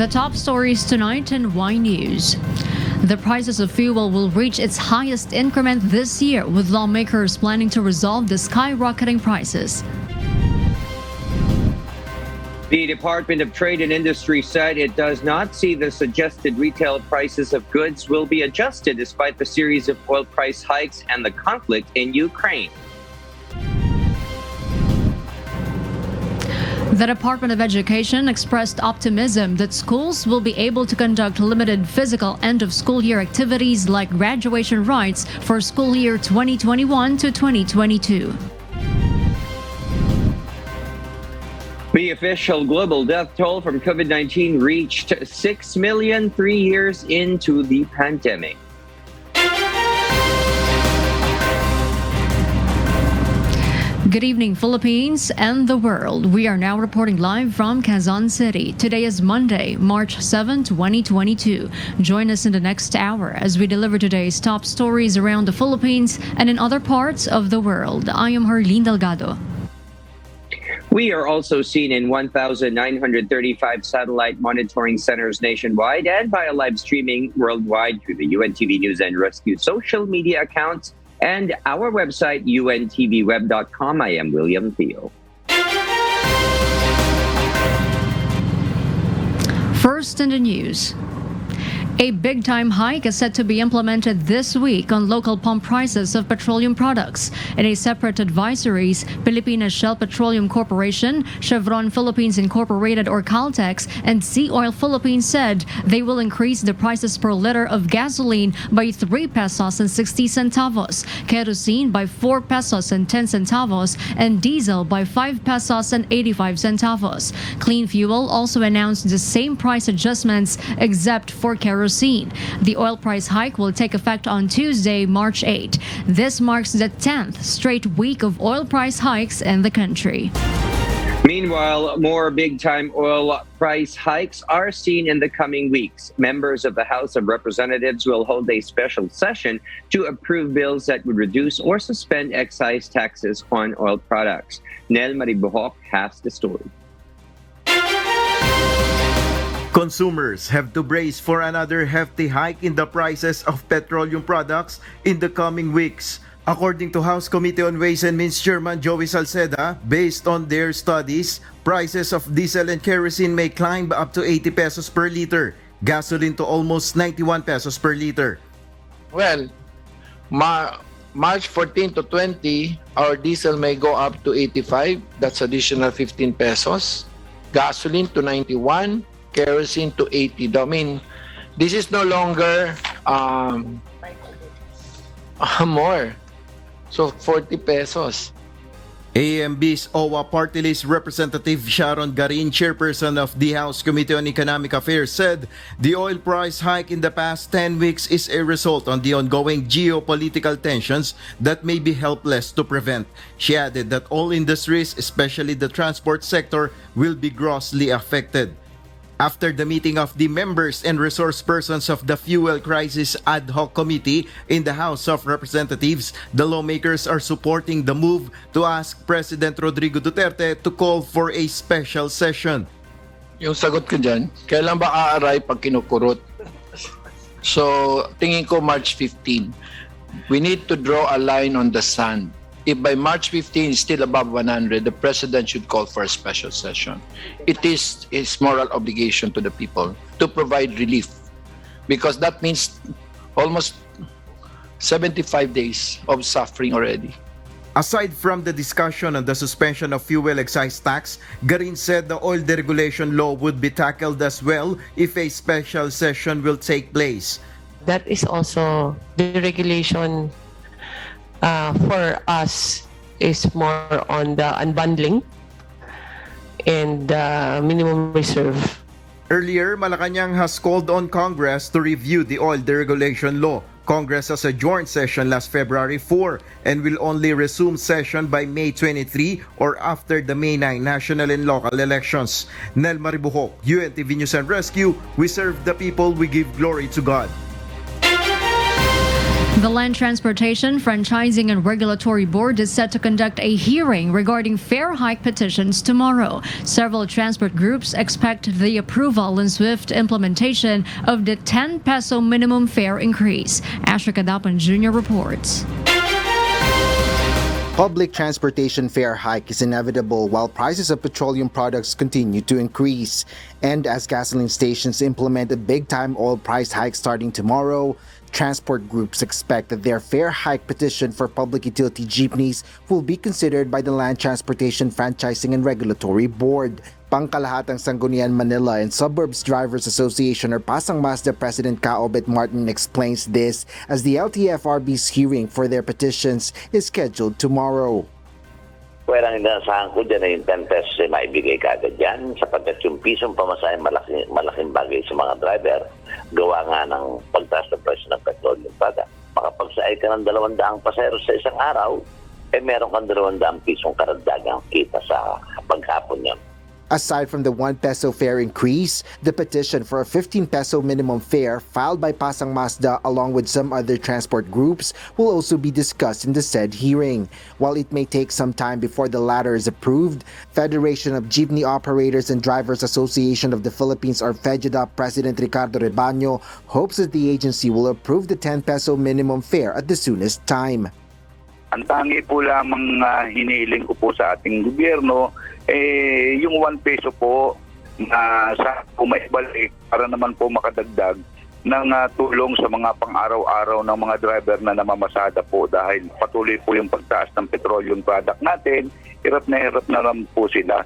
The top stories tonight in Y News. The prices of fuel will reach its highest increment this year, with lawmakers planning to resolve the skyrocketing prices. The Department of Trade and Industry said it does not see the suggested retail prices of goods will be adjusted despite the series of oil price hikes and the conflict in Ukraine. The Department of Education expressed optimism that schools will be able to conduct limited physical end-of-school year activities like graduation rites for school year 2021 to 2022. The official global death toll from COVID-19 reached 6 million 3 years into the pandemic. Good evening, Philippines and the world. We are now reporting live from Quezon City. Today is Monday, March 7, 2022. Join us in the next hour as we deliver today's top stories around the Philippines and in other parts of the world. I am Herlene Delgado. We are also seen in 1,935 satellite monitoring centers nationwide and via live streaming worldwide through the UNTV News and Rescue social media accounts and our website, untvweb.com. I am William Theo. First in the news. A big-time hike is set to be implemented this week on local pump prices of petroleum products. In a separate advisories, Pilipinas Shell Petroleum Corporation, Chevron Philippines Incorporated or Caltex, and Sea Oil Philippines said they will increase the prices per liter of gasoline by 3 pesos and 60 centavos, kerosene by 4 pesos and 10 centavos, and diesel by 5 pesos and 85 centavos. Clean Fuel also announced the same price adjustments except for kerosene. The oil price hike will take effect on Tuesday, March 8. This marks the 10th straight week of oil price hikes in the country. Meanwhile, more big-time oil price hikes are seen in the coming weeks. Members of the House of Representatives will hold a special session to approve bills that would reduce or suspend excise taxes on oil products. Nel Maribuhok has the story. Consumers have to brace for another hefty hike in the prices of petroleum products in the coming weeks. According to House Committee on Ways and Means Chairman Joey Salceda, based on their studies, prices of diesel and kerosene may climb up to 80 pesos per liter, gasoline to almost 91 pesos per liter. Well, March 14 to 20, our diesel may go up to 85, that's additional 15 pesos. Gasoline to 91, kerosene to 80. I mean, this is no longer more. So 40 pesos. AMB's OWA Party List Representative Sharon Garin, chairperson of the House Committee on Economic Affairs, said the oil price hike in the past 10 weeks is a result on the ongoing geopolitical tensions that may be helpless to prevent. She added that all industries, especially the transport sector, will be grossly affected. After the meeting of the members and resource persons of the Fuel Crisis Ad Hoc Committee in the House of Representatives, the lawmakers are supporting the move to ask President Rodrigo Duterte to call for a special session. Yung sagot ko dyan, kailan ba aaray pag kinukurot? So, tingin ko March 15. We need to draw a line on the sand. If by March 15 it's still above 100, the President should call for a special session. It is his moral obligation to the people to provide relief, because that means almost 75 days of suffering already. Aside from the discussion on the suspension of fuel excise tax, Garin said the oil deregulation law would be tackled as well if a special session will take place. That is also the regulation. For us is more on the unbundling and minimum reserve. Earlier, Malacanang has called on Congress to review the oil deregulation law. Congress has adjourned session last February 4 and will only resume session by May 23 or after the May 9 national and local elections. Nel Maribuhok, UNTV News and Rescue. We serve the people, we give glory to God. The Land Transportation, Franchising and Regulatory Board is set to conduct a hearing regarding fare hike petitions tomorrow. Several transport groups expect the approval and swift implementation of the 10 peso minimum fare increase. Asher Kadapan Jr. reports. Public transportation fare hike is inevitable while prices of petroleum products continue to increase. And as gasoline stations implement a big-time oil price hike starting tomorrow, transport groups expect that their fare hike petition for public utility jeepneys will be considered by the Land Transportation Franchising and Regulatory Board. Pangkalahatang Sangguniang Manila and Suburbs Drivers Association or Pasang Mazda President Kaobet Martin explains this as the LTFRB's hearing for their petitions is scheduled tomorrow. Well, ang inaasahan ko dyan ay yung 10 pesos ay maibigay kagad dyan sapagkat yung pisong pamasahe malaking bagay sa mga driver. Gawa nga ng pagtaas ng presyo ng petroleum product. Makapagsaay ka ng 200 pasahero sa isang araw, meron kang 200 pisong karagdagang kita sa paghapon niya. Aside from the 1 peso fare increase, the petition for a 15 peso minimum fare filed by Pasang Mazda along with some other transport groups will also be discussed in the said hearing. While it may take some time before the latter is approved, Federation of Jeepney Operators and Drivers Association of the Philippines or FEJDA President Ricardo Rebaño hopes that the agency will approve the 10 peso minimum fare at the soonest time. Ang tangi po lamang hinihiling ko po sa ating gobyerno, yung 1 peso po na sa pumaibalik para naman po makadagdag ng tulong sa mga pang-araw-araw ng mga driver na namamasada po dahil patuloy po yung pagtaas ng petroleum product natin, hirap na naman po sila.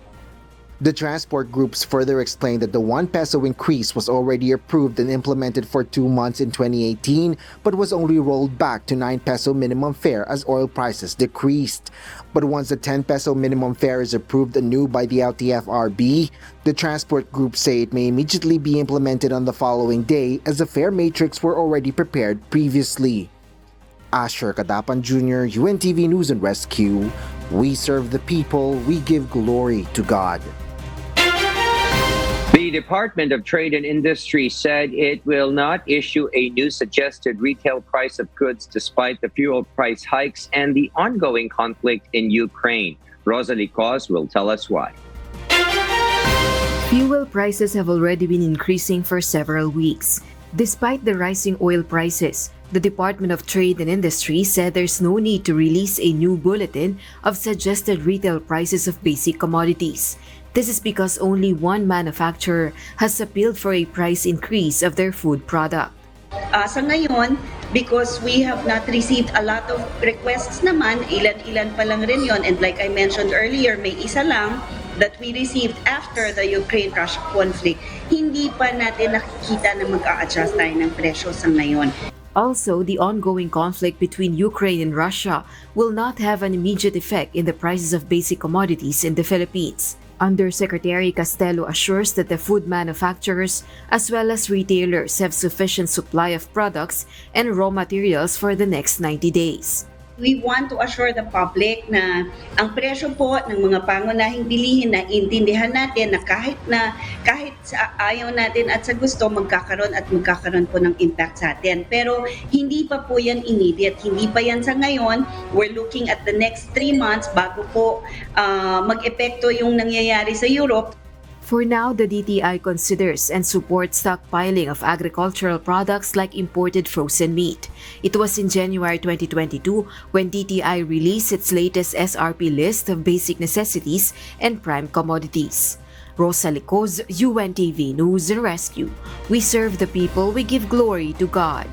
The transport groups further explained that the 1 peso increase was already approved and implemented for 2 months in 2018 but was only rolled back to 9 peso minimum fare as oil prices decreased. But once the 10 peso minimum fare is approved anew by the LTFRB, the transport groups say it may immediately be implemented on the following day as the fare matrix were already prepared previously. Asher Kadapan Jr., UNTV News and Rescue. We serve the people, we give glory to God. The Department of Trade and Industry said it will not issue a new suggested retail price of goods despite the fuel price hikes and the ongoing conflict in Ukraine. Rosalie Cos will tell us why. Fuel prices have already been increasing for several weeks. Despite the rising oil prices, the Department of Trade and Industry said there's no need to release a new bulletin of suggested retail prices of basic commodities. This is because only one manufacturer has appealed for a price increase of their food product. Sa ngayon, because we have not received a lot of requests naman, ilan-ilan pa lang rin yon, and like I mentioned earlier, may isa lang that we received after the Ukraine-Russia conflict, hindi pa natin nakikita na mag-a-adjust tayo ng presyo sa ngayon. Also, the ongoing conflict between Ukraine and Russia will not have an immediate effect in the prices of basic commodities in the Philippines. Undersecretary Castelo assures that the food manufacturers as well as retailers have sufficient supply of products and raw materials for the next 90 days. We want to assure the public na ang presyo po ng mga pangunahing bilihin na intindihan natin na kahit sa ayaw natin at sa gusto magkakaroon po ng impact sa atin. Pero hindi pa po yan immediate, hindi pa yan sa ngayon. We're looking at the next 3 months bago po mag-epekto yung nangyayari sa Europe. For now, the DTI considers and supports stockpiling of agricultural products like imported frozen meat. It was in January 2022 when DTI released its latest SRP list of basic necessities and prime commodities. Rosalie Cos, UNTV News and Rescue. We serve the people, we give glory to God.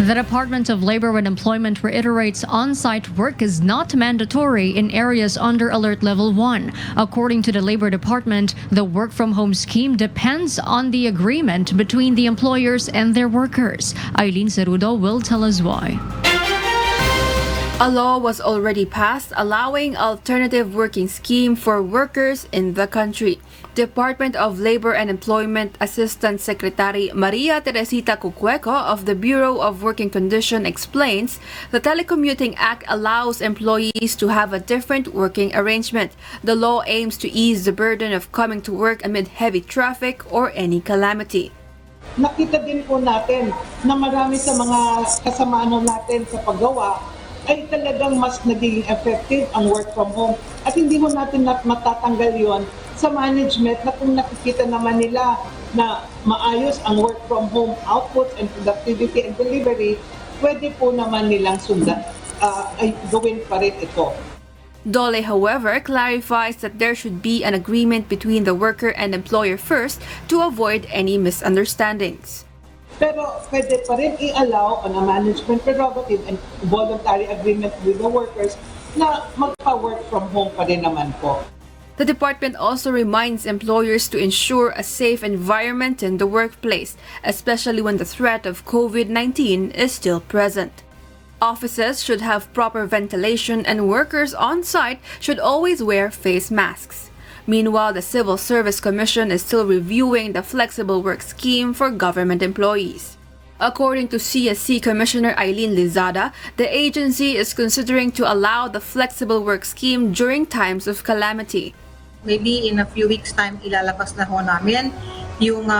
The Department of Labor and Employment reiterates on-site work is not mandatory in areas under Alert Level 1. According to the Labor Department, the work-from-home scheme depends on the agreement between the employers and their workers. Eileen Cerudo will tell us why. A law was already passed allowing alternative working scheme for workers in the country. Department of Labor and Employment Assistant Secretary Maria Teresita Cucueco of the Bureau of Working Condition explains the Telecommuting Act allows employees to have a different working arrangement. The law aims to ease the burden of coming to work amid heavy traffic or any calamity. nakita din po natin na marami sa mga kasamaano natin sa paggawa ay talagang mas naging effective ang work from home. At hindi mo natin matatanggal yon sa management na kung nakikita naman nila na maayos ang work from home output and productivity and delivery, pwede po naman nilang sundan, ay gawin pa rin ito. Dole, however, clarifies that there should be an agreement between the worker and employer first to avoid any misunderstandings. Pero pwede pa rin i-allow on a management prerogative and voluntary agreement with the workers na magpa-work from home pa rin naman po. The department also reminds employers to ensure a safe environment in the workplace, especially when the threat of COVID-19 is still present. Offices should have proper ventilation and workers on site should always wear face masks. Meanwhile, the Civil Service Commission is still reviewing the flexible work scheme for government employees. According to CSC Commissioner Eileen Lizada, the agency is considering to allow the flexible work scheme during times of calamity. Maybe in a few weeks time ilalabas na ho namin yung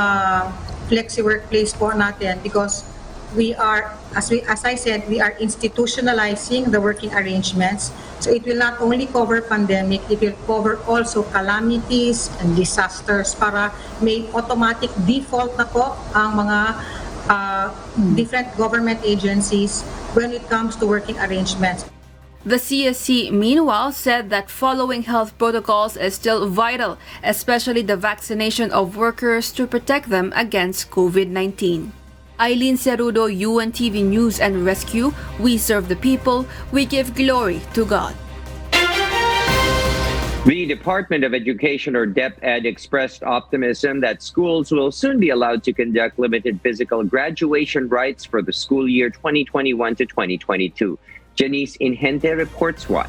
flexi workplace po natin because we are, as I said, we are institutionalizing the working arrangements. So it will not only cover pandemic, it will cover also calamities and disasters para may automatic default na po ang mga different government agencies when it comes to working arrangements. The CSC, meanwhile, said that following health protocols is still vital, especially the vaccination of workers to protect them against COVID-19. Eileen Cerudo, UNTV News and Rescue. We serve the people. We give glory to God. The Department of Education, or DepEd, expressed optimism that schools will soon be allowed to conduct limited physical graduation rites for the school year 2021 to 2022. Janice Inhente reports why.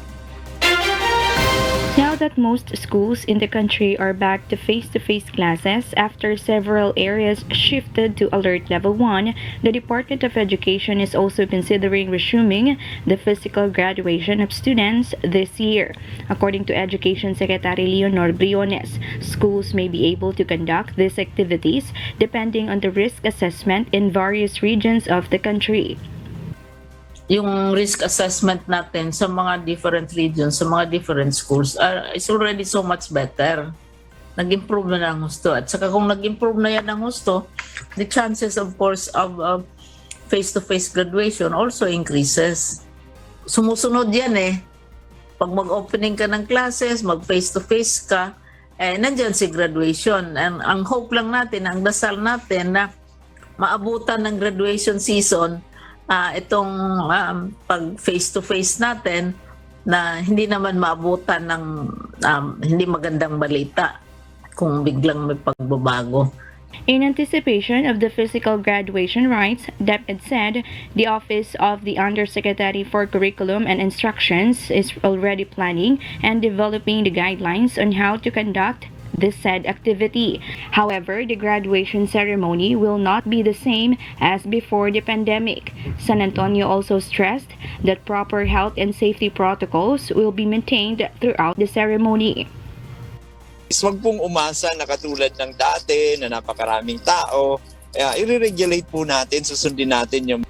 Now that most schools in the country are back to face-to-face classes after several areas shifted to Alert Level 1, the Department of Education is also considering resuming the physical graduation of students this year. According to Education Secretary Leonor Briones, schools may be able to conduct these activities depending on the risk assessment in various regions of the country. Yung risk assessment natin sa mga different regions, sa mga different schools is already so much better. Nag-improve na ng husto. At saka kung nag-improve na yan ng husto, the chances of course of face-to-face graduation also increases. Sumusunod yan eh. Pag mag-opening ka ng classes, mag-face-to-face ka, nandyan si graduation. And ang hope lang natin, ang dasal natin na maabutan ng graduation season itong pag face-to-face natin na hindi naman maabutan ng hindi magandang balita kung biglang may pagbabago. In anticipation of the physical graduation rites, DepEd said the Office of the Undersecretary for Curriculum and Instructions is already planning and developing the guidelines on how to conduct this said activity. However, the graduation ceremony will not be the same as before the pandemic. San Antonio also stressed that proper health and safety protocols will be maintained throughout the ceremony. Huwag pong umasa na katulad ng dati na napakaraming tao. I-regulate po natin, susundin natin yung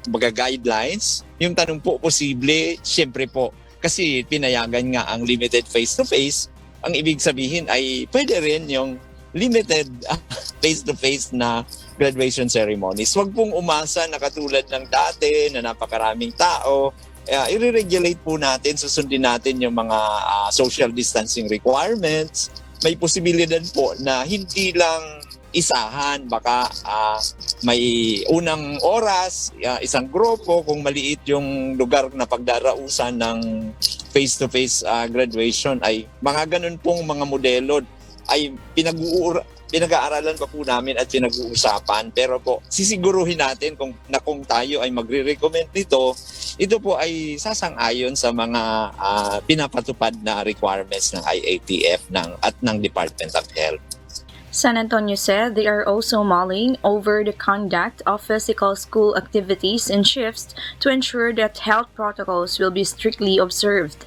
guidelines. Yung tanong po, posible, siyempre po, kasi pinayagan nga ang limited face-to-face. Ang ibig sabihin ay pwede rin yung limited face-to-face na graduation ceremonies. Huwag pong umasa na katulad ng dati na napakaraming tao. I-regulate po natin, susundin natin yung mga social distancing requirements. May posibilidad po na hindi lang isahan, baka may unang oras, isang grupo, kung maliit yung lugar na pagdarausan ng face-to-face graduation, ay mga ganun pong mga modelo ay pinag-aaralan pa po namin at pinag-uusapan. Pero po, sisiguruhin natin kung tayo ay magre-recommend nito, ito po ay sasang-ayon sa mga pinapatupad na requirements ng IATF at ng Department of Health. San Antonio said they are also mulling over the conduct of physical school activities and shifts to ensure that health protocols will be strictly observed.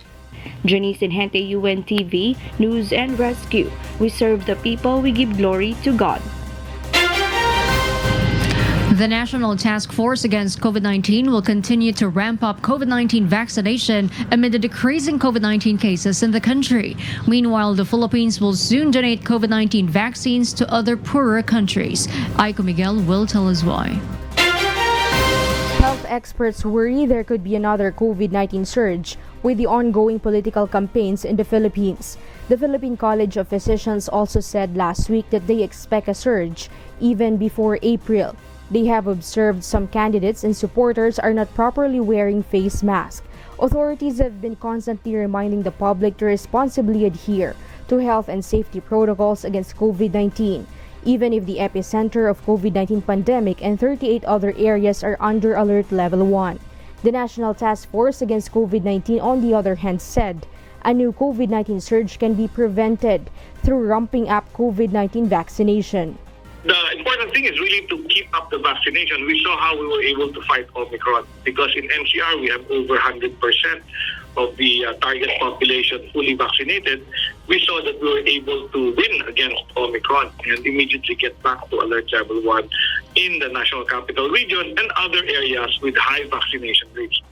Janice Inhente, UNTV, News and Rescue. We serve the people, we give glory to God. The National Task Force Against COVID-19 will continue to ramp up COVID-19 vaccination amid the decreasing COVID-19 cases in the country. Meanwhile, the Philippines will soon donate COVID-19 vaccines to other poorer countries. Aiko Miguel will tell us why. Health experts worry there could be another COVID-19 surge with the ongoing political campaigns in the Philippines. The Philippine College of Physicians also said last week that they expect a surge even before April. They have observed some candidates and supporters are not properly wearing face masks. Authorities have been constantly reminding the public to responsibly adhere to health and safety protocols against COVID-19, even if the epicenter of COVID-19 pandemic and 38 other areas are under alert level 1. The National Task Force Against COVID-19, on the other hand, said a new COVID-19 surge can be prevented through ramping up COVID-19 vaccination. The important thing is really to keep up the vaccination. We saw how we were able to fight Omicron because in NCR we have over 100% of the target population fully vaccinated. We saw that we were able to win against Omicron and immediately get back to alert level 1 in the National Capital Region and other areas with high vaccination rates.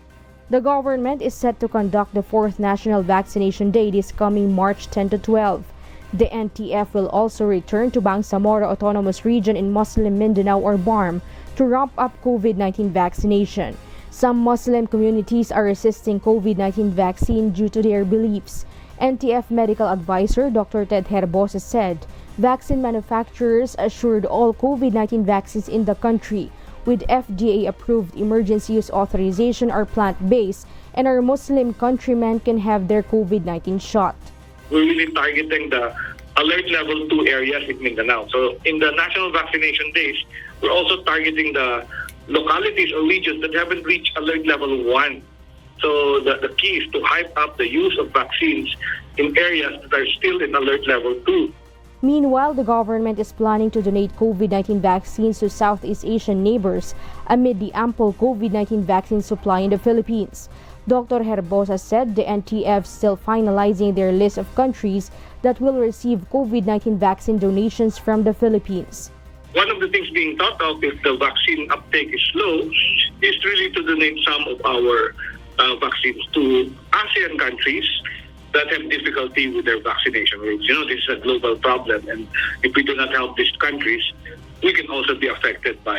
The government is set to conduct the 4th National Vaccination Day this coming March 10 to 12. The NTF will also return to Bangsamoro Autonomous Region in Muslim Mindanao or BARM to ramp up COVID-19 vaccination. Some Muslim communities are resisting COVID-19 vaccine due to their beliefs. NTF Medical Advisor Dr. Ted Herbosa said vaccine manufacturers assured all COVID-19 vaccines in the country with FDA-approved emergency use authorization are plant-based and our Muslim countrymen can have their COVID-19 shot. We're really targeting the alert level 2 areas in Mindanao. So in the National Vaccination Days, we're also targeting the localities or regions that haven't reached alert level 1. So the key is to hype up the use of vaccines in areas that are still in alert level 2. Meanwhile, the government is planning to donate COVID-19 vaccines to Southeast Asian neighbors amid the ample COVID-19 vaccine supply in the Philippines. Dr. Herbosa said the NTF still finalizing their list of countries that will receive COVID-19 vaccine donations from the Philippines. One of the things being thought of if the vaccine uptake is slow is really to donate some of our vaccines to ASEAN countries that have difficulty with their vaccination rates. You know, this is a global problem, and if we do not help these countries, we can also be affected by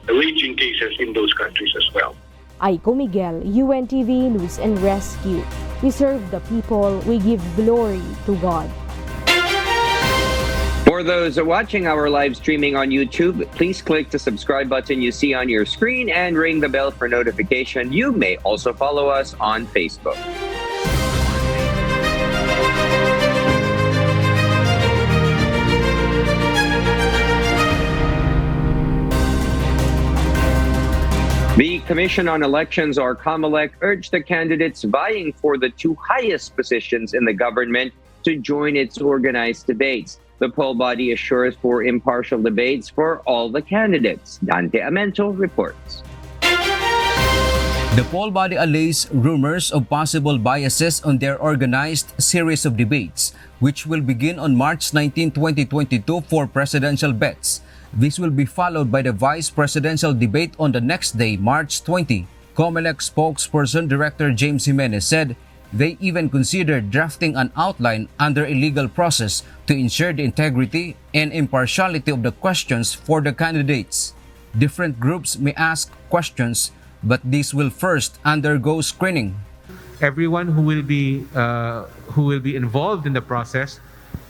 raging cases in those countries as well. Aiko Miguel, UNTV News and Rescue. We serve the people, we give glory to God. For those watching our live streaming on YouTube, please click the subscribe button you see on your screen and ring the bell for notification. You may also follow us on Facebook. The Commission on Elections, or Comelec, urged the candidates vying for the 2 highest positions in the government to join its organized debates. The poll body assures for impartial debates for all the candidates. Dante Amento reports. The poll body allays rumors of possible biases on their organized series of debates, which will begin on March 19, 2022 for presidential bets. This will be followed by the vice presidential debate on the next day, March 20. Comelec spokesperson Director James Jimenez said they even considered drafting an outline under a legal process to ensure the integrity and impartiality of the questions for the candidates. Different groups may ask questions, but these will first undergo screening. Everyone who will be involved in the process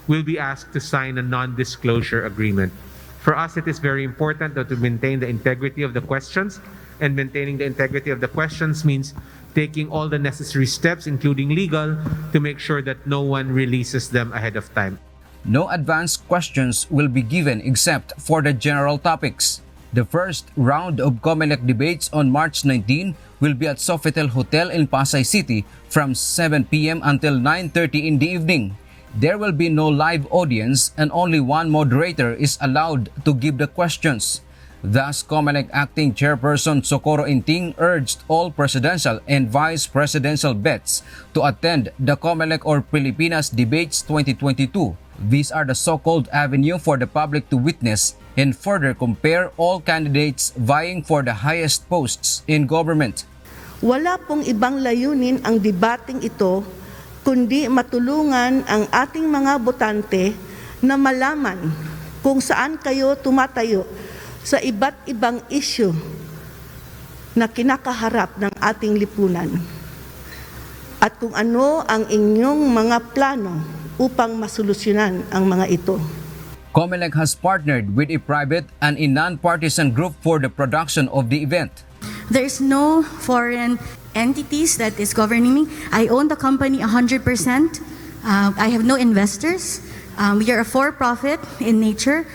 will be asked to sign a non-disclosure agreement. For us, it is very important that to maintain the integrity of the questions, and maintaining the integrity of the questions means taking all the necessary steps, including legal, to make sure that no one releases them ahead of time. No advanced questions will be given except for the general topics. The first round of Comelec debates on March 19 will be at Sofitel Hotel in Pasay City from 7 p.m. until 9:30 in the evening. There will be no live audience and only one moderator is allowed to give the questions. Thus, Comelec Acting Chairperson Socorro Inting urged all presidential and vice presidential bets to attend the Comelec or Pilipinas Debates 2022. These are the so-called avenue for the public to witness and further compare all candidates vying for the highest posts in government. Wala pong ibang layunin ang debating ito kundi matulungan ang ating mga botante na malaman kung saan kayo tumatayo sa iba't ibang issue na kinakaharap ng ating lipunan at kung ano ang inyong mga plano upang masolusyonan ang mga ito. Comelec has partnered with a private and a non-partisan group for the production of the event. There is no foreign entities that is governing me. I own the company 100%. I have no investors. We are a for-profit in nature.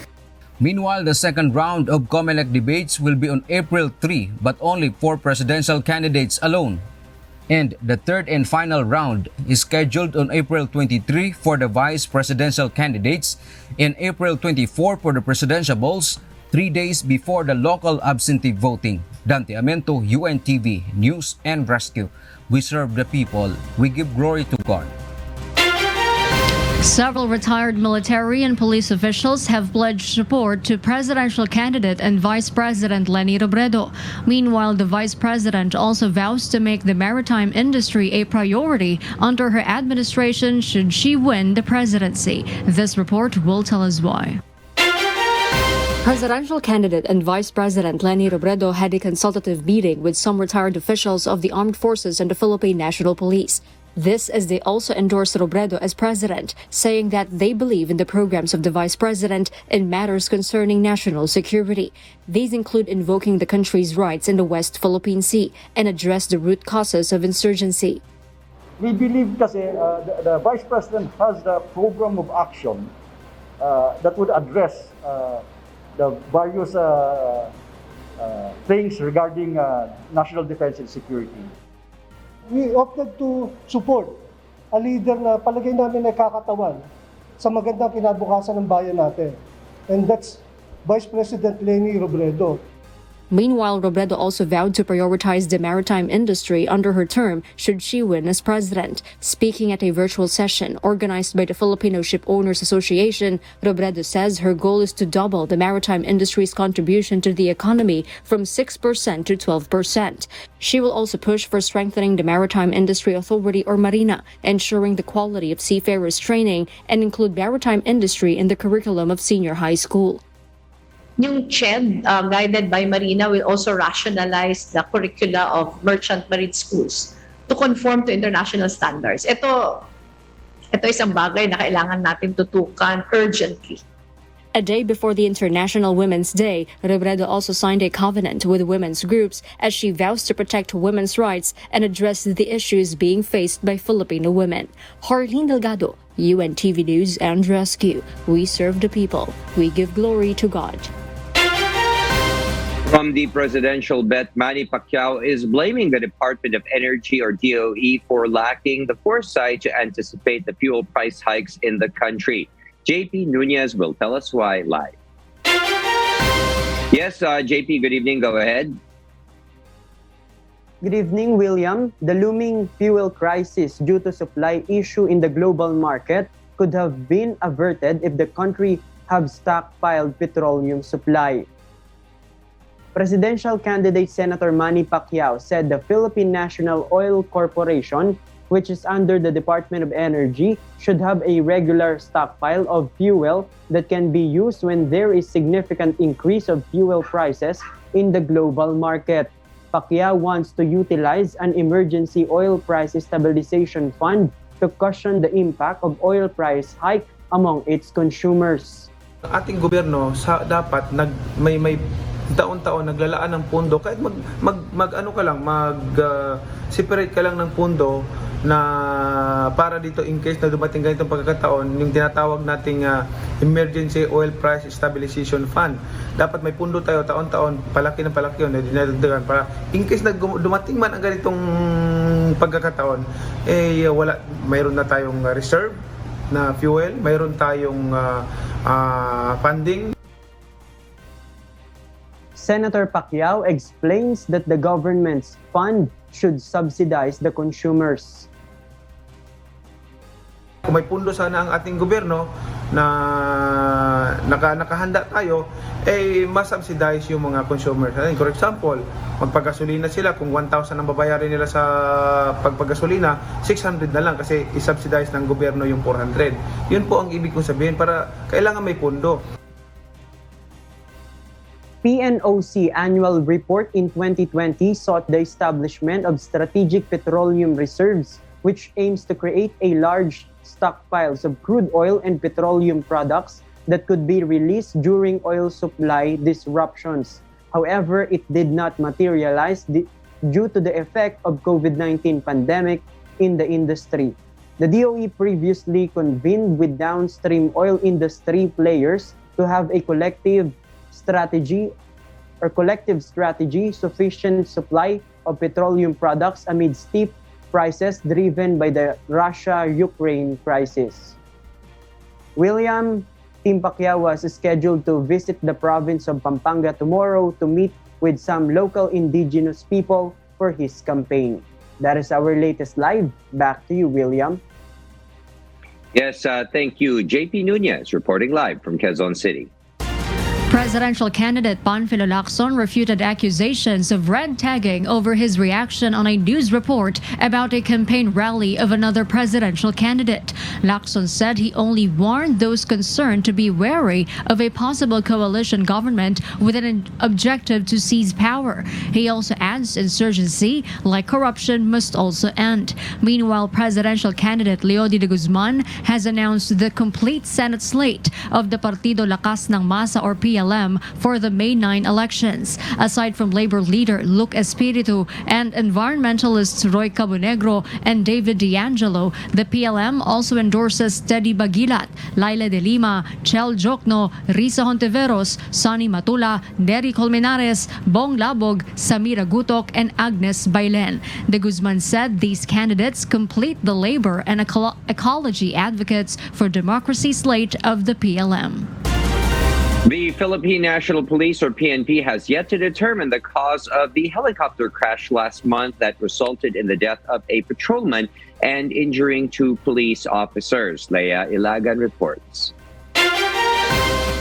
Meanwhile, the second round of Comelec debates will be on April 3, but only for presidential candidates alone. And the third and final round is scheduled on April 23 for the vice presidential candidates and April 24 for the presidential balls, 3 days before the local absentee voting. Dante Amento, UNTV, News and Rescue. We serve the people. We give glory to God. Several retired military and police officials have pledged support to presidential candidate and Vice President Leni Robredo. Meanwhile, the Vice President also vows to make the maritime industry a priority under her administration should she win the presidency. This report will tell us why. Presidential candidate and Vice President Leni Robredo had a consultative meeting with some retired officials of the Armed Forces and the Philippine National Police. This as they also endorsed Robredo as president, saying that they believe in the programs of the vice president in matters concerning national security. These include invoking the country's rights in the West Philippine Sea and address the root causes of insurgency. We believe kasi the vice president has the program of action that would address the various things regarding national defense and security. We opted to support a leader na palagay namin nakakatawan sa magandang kinabukasan ng bayan natin. And that's Vice President Leni Robredo. Meanwhile, Robredo also vowed to prioritize the maritime industry under her term should she win as president. Speaking at a virtual session organized by the Filipino Ship Owners Association, Robredo says her goal is to double the maritime industry's contribution to the economy from 6% to 12%. She will also push for strengthening the Maritime Industry Authority or Marina, ensuring the quality of seafarers training, and include maritime industry in the curriculum of senior high school. Yung CHED, guided by Marina, will also rationalize the curricula of merchant marine schools to conform to international standards. Ito isang bagay na kailangan natin tutukan urgently. A day before the International Women's Day, Robredo also signed a covenant with women's groups as she vows to protect women's rights and address the issues being faced by Filipino women. Harleen Delgado, UNTV News and Rescue. We serve the people. We give glory to God. From the presidential bet, Manny Pacquiao is blaming the Department of Energy or DOE for lacking the foresight to anticipate the fuel price hikes in the country. JP Nunez will tell us why live. Yes, JP, good evening. Go ahead. Good evening, William. The looming fuel crisis due to supply issue in the global market could have been averted if the country had stockpiled petroleum supply. Presidential candidate Senator Manny Pacquiao said the Philippine National Oil Corporation, which is under the Department of Energy, should have a regular stockpile of fuel that can be used when there is significant increase of fuel prices in the global market. Pacquiao wants to utilize an emergency oil price stabilization fund to cushion the impact of oil price hike among its consumers. Ating gobyerno dapat may taon-taon naglalaan ng pondo kahit separate ka lang ng pondo na para dito in case na dumating ganitong pagkakataon, yung tinatawag nating emergency oil price stabilization fund. Dapat may pondo tayo taon-taon, palaki ng palaki yun, dinadagdagan para in case na dumating man ang ganitong pagkakataon, mayroon na tayong reserve na fuel, mayroon tayong funding. Senator Pacquiao explains that the government's fund should subsidize the consumers. Kung may pundo sana ang ating gobyerno na nakahanda tayo, mas-subsidize yung mga consumers. For example, magpagasolina sila, kung 1,000 ang babayarin nila sa pagpagasolina, 600 na lang kasi isubsidize ng gobyerno yung 400. Yun po ang ibig kong sabihin, para kailangan may pondo. PNOC annual report in 2020 sought the establishment of strategic petroleum reserves, which aims to create a large stockpiles of crude oil and petroleum products that could be released during oil supply disruptions. However, it did not materialize due to the effect of COVID-19 pandemic in the industry. The DOE previously convened with downstream oil industry players to have a collective strategy, sufficient supply of petroleum products amid steep prices driven by the Russia-Ukraine crisis. William Timpacquiao was scheduled to visit the province of Pampanga tomorrow to meet with some local indigenous people for his campaign. That is our latest live. Back to you, William. Yes, thank you. JP Nunez reporting live from Quezon City. Presidential candidate Panfilo Lacson refuted accusations of red tagging over his reaction on a news report about a campaign rally of another presidential candidate. Lacson said he only warned those concerned to be wary of a possible coalition government with an objective to seize power. He also adds insurgency, like corruption, must also end. Meanwhile, presidential candidate Leody de Guzman has announced the complete Senate slate of the Partido Lakas ng Masa or PLM for the May 9 elections. Aside from Labor leader Luke Espiritu and environmentalists Roy Cabonegro and David D'Angelo, the PLM also endorses Teddy Bagilat, Laila de Lima, Chel Jokno, Risa Hontiveros, Sonny Matula, Nery Colmenares, Bong Labog, Samira Gutok, and Agnes Bailen. De Guzman said these candidates complete the labor and ecology advocates for democracy slate of the PLM. The Philippine National Police, or PNP, has yet to determine the cause of the helicopter crash last month that resulted in the death of a patrolman and injuring 2 police officers. Leia Ilagan reports.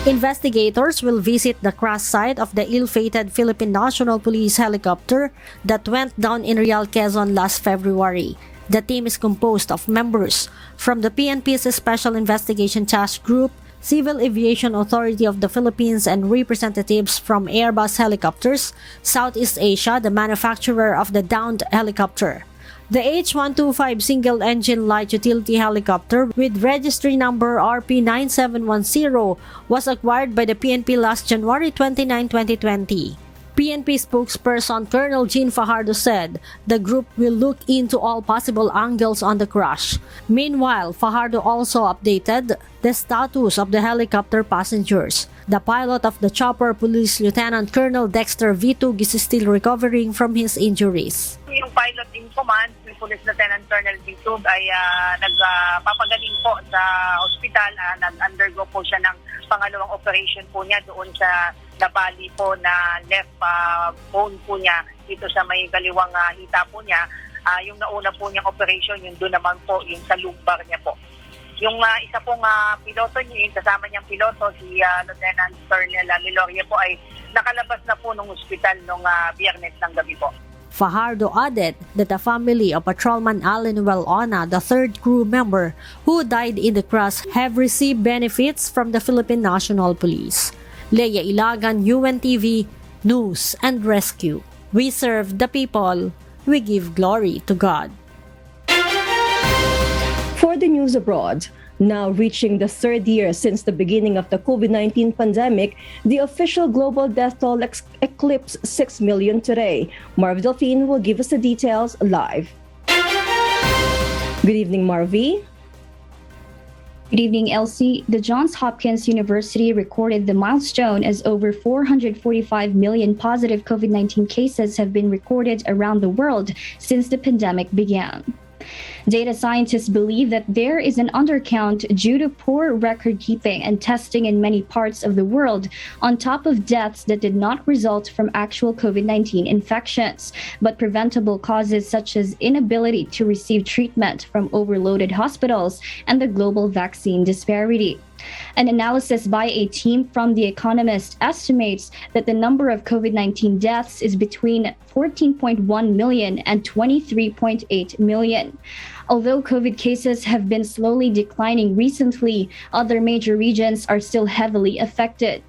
Investigators will visit the crash site of the ill-fated Philippine National Police helicopter that went down in Real, Quezon last February. The team is composed of members from the PNP's Special Investigation Task Group, Civil Aviation Authority of the Philippines, and representatives from Airbus Helicopters, Southeast Asia, the manufacturer of the downed helicopter. The H-125 single-engine light utility helicopter with registry number RP9710 was acquired by the PNP last January 29, 2020. PNP spokesperson Colonel Jean Fajardo said the group will look into all possible angles on the crash. Meanwhile, Fajardo also updated the status of the helicopter passengers. The pilot of the chopper, Police Lieutenant Colonel Dexter Vitug, is still recovering from his injuries. Yung pilot in command, si Police Lieutenant Colonel Vitug, ay nagpapagaling po sa ospital. Nag-undergo po siya ng pangalawang operation po niya doon sa nabali po na left bone po niya dito sa may kaliwang hita po niya. Yung nauna po niyang operation, yung doon naman po yung sa lumbar niya po. Yung isa pong piloto niya, yung kasama niyang piloto, si Lieutenant Colonel Liloria po, ay nakalabas na po ng ospital nung Biyernes ng gabi po. Fajardo added that the family of Patrolman Allen Ona, the third crew member who died in the crash, have received benefits from the Philippine National Police. Leia Ilagan, UNTV, News and Rescue. We serve the people. We give glory to God. For the news abroad, now reaching the 3rd year since the beginning of the COVID-19 pandemic, the official global death toll eclipsed 6 million today. Marv Delphine will give us the details live. Good evening, Marvi. Good evening, Elsie. The Johns Hopkins University recorded the milestone as over 445 million positive COVID-19 cases have been recorded around the world since the pandemic began. Data scientists believe that there is an undercount due to poor record keeping and testing in many parts of the world, on top of deaths that did not result from actual COVID-19 infections, but preventable causes such as inability to receive treatment from overloaded hospitals and the global vaccine disparity. An analysis by a team from The Economist estimates that the number of COVID-19 deaths is between 14.1 million and 23.8 million. Although COVID cases have been slowly declining recently, other major regions are still heavily affected.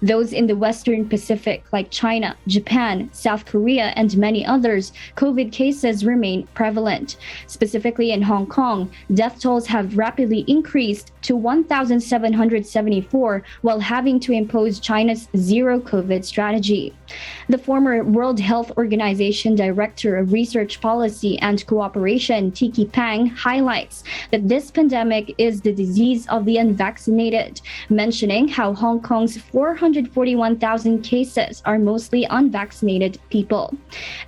Those in the Western Pacific, like China, Japan, South Korea, and many others, COVID cases remain prevalent. Specifically in Hong Kong, death tolls have rapidly increased to 1,774 while having to impose China's zero COVID strategy. The former World Health Organization Director of Research Policy and Cooperation, Tiki Pang, highlights that this pandemic is the disease of the unvaccinated, mentioning how Hong Kong's 441,000 cases are mostly unvaccinated people.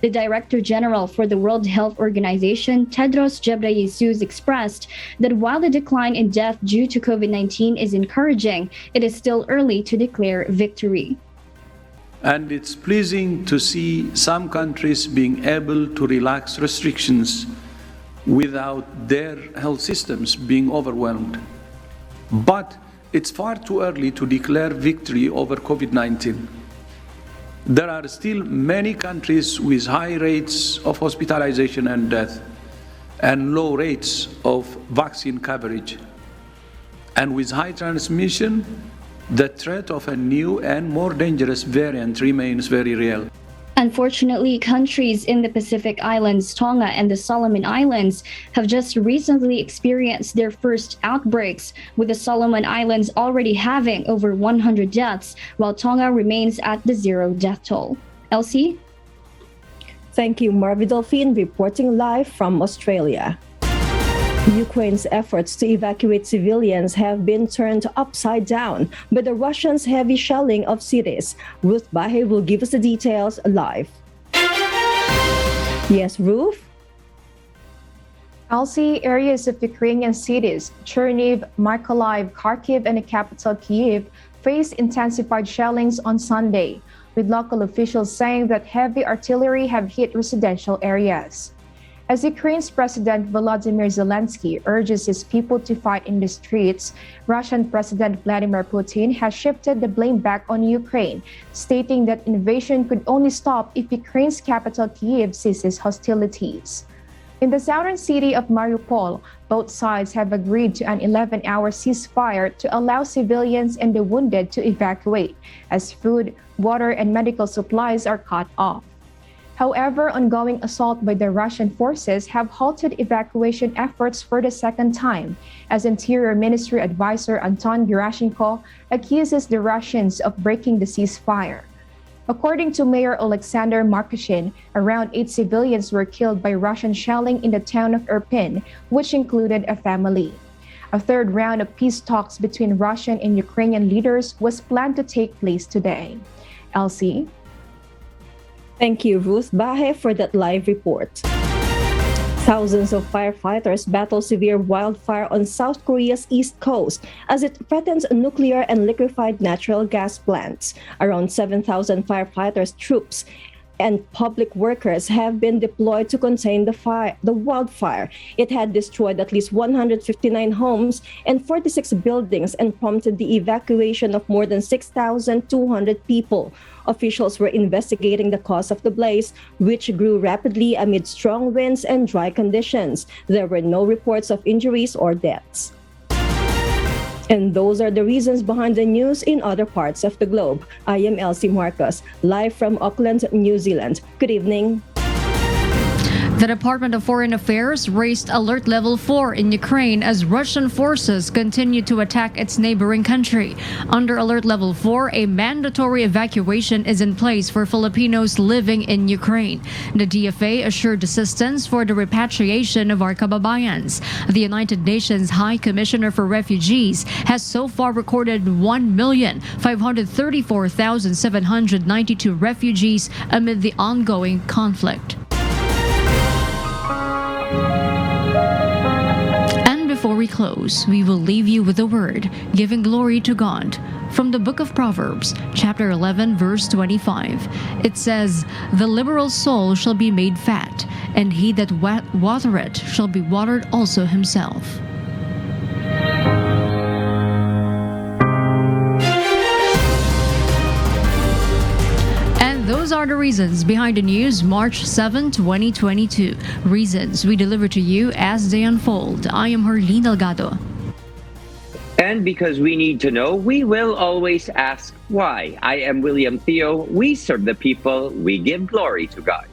The Director General for the World Health Organization, Tedros Ghebreyesus, expressed that while the decline in death due to COVID-19 is encouraging, it is still early to declare victory. And it's pleasing to see some countries being able to relax restrictions without their health systems being overwhelmed. But it's far too early to declare victory over COVID-19. There are still many countries with high rates of hospitalization and death, and low rates of vaccine coverage. And with high transmission, the threat of a new and more dangerous variant remains very real. Unfortunately, countries in the Pacific Islands, Tonga and the Solomon Islands, have just recently experienced their first outbreaks, with the Solomon Islands already having over 100 deaths, while Tonga remains at the zero death toll. Elsie? Thank you, Marvi Delphine, reporting live from Australia. Ukraine's efforts to evacuate civilians have been turned upside down by the Russians' heavy shelling of cities. Ruth Bahe will give us the details live. Yes, Ruth? Elsie, areas of Ukrainian cities, Chernihiv, Mykolaiv, Kharkiv, and the capital Kyiv faced intensified shellings on Sunday, with local officials saying that heavy artillery have hit residential areas. As Ukraine's President Volodymyr Zelensky urges his people to fight in the streets, Russian President Vladimir Putin has shifted the blame back on Ukraine, stating that invasion could only stop if Ukraine's capital Kyiv ceases hostilities. In the southern city of Mariupol, both sides have agreed to an 11-hour ceasefire to allow civilians and the wounded to evacuate, as food, water, and medical supplies are cut off. However, ongoing assault by the Russian forces have halted evacuation efforts for the second time, as Interior Ministry Advisor Anton Gerashenko accuses the Russians of breaking the ceasefire. According to Mayor Alexander Markashin, around 8 civilians were killed by Russian shelling in the town of Irpin, which included a family. A third round of peace talks between Russian and Ukrainian leaders was planned to take place today. Elsie? Thank you, Ruth Bahe, for that live report. Thousands of firefighters battle severe wildfire on South Korea's east coast as it threatens nuclear and liquefied natural gas plants. Around 7,000 firefighters, troops, and public workers have been deployed to contain the wildfire. It had destroyed at least 159 homes and 46 buildings and prompted the evacuation of more than 6,200 people. Officials were investigating the cause of the blaze, which grew rapidly amid strong winds and dry conditions. There were no reports of injuries or deaths. And those are the reasons behind the news in other parts of the globe. I am Elsie Marcos, live from Auckland, New Zealand. Good evening. The Department of Foreign Affairs raised alert level 4 in Ukraine as Russian forces continue to attack its neighboring country. Under alert level 4, a mandatory evacuation is in place for Filipinos living in Ukraine. The DFA assured assistance for the repatriation of our kababayans. The United Nations High Commissioner for Refugees has so far recorded 1,534,792 refugees amid the ongoing conflict. Before we close, we will leave you with a word, giving glory to God. From the book of Proverbs, chapter 11, verse 25, it says, "The liberal soul shall be made fat, and he that watereth shall be watered also himself." Those are the reasons behind the news March 7, 2022. Reasons we deliver to you as they unfold. I am Herlene Delgado. And because we need to know, we will always ask why. I am William Theo. We serve the people. We give glory to God.